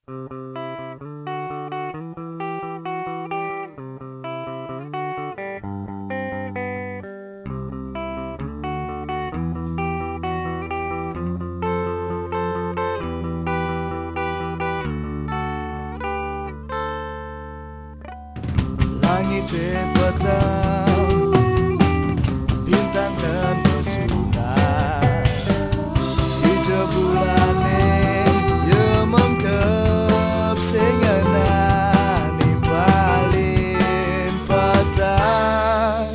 Langit petang, bintang dan pesona, hijau bulane ye mengkep sengena nimpalin petang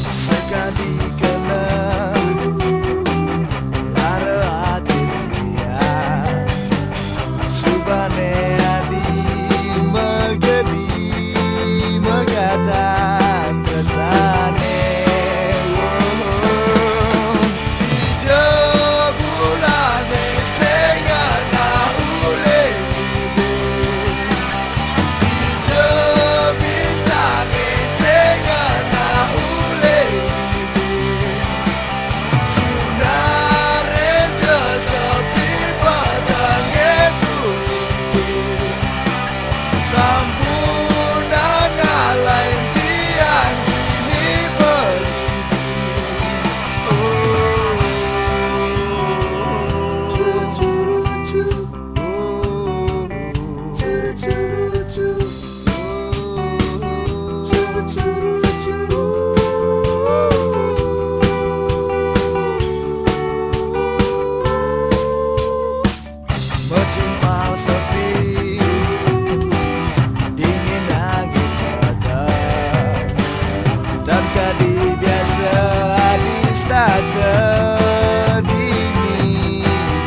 sekali kena lara hati dia subane adi megedi megatan tresnane hijau bulane sing ana ulih hijau bintane sing ana ulih sunare sepi padange bumi sampun lain tiang ini bertimpal sepi dingin angin petang dan sekali biasa hadis tak terdini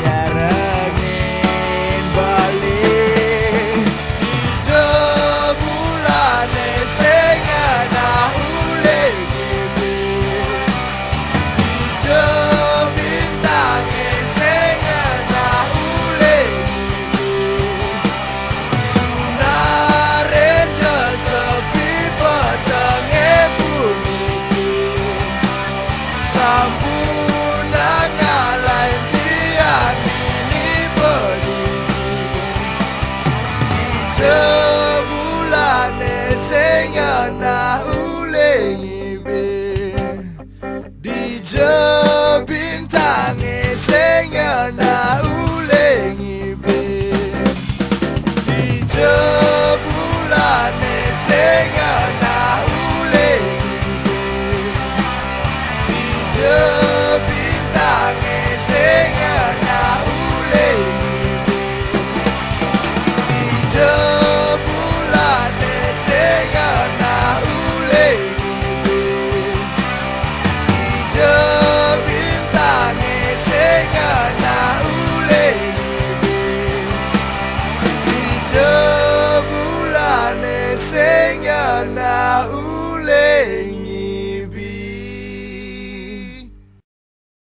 nyarengin balik hijau bulane sing ana ulih hijau bintange sing ana ulih sunare sepi petenge bumi sampun ngalahin tiang ini berdiri hijau bulane sing ana ulih hijau bintange sing ana ulih hijau bulane sing ana ulih hijau bintange sing ana ulih hijau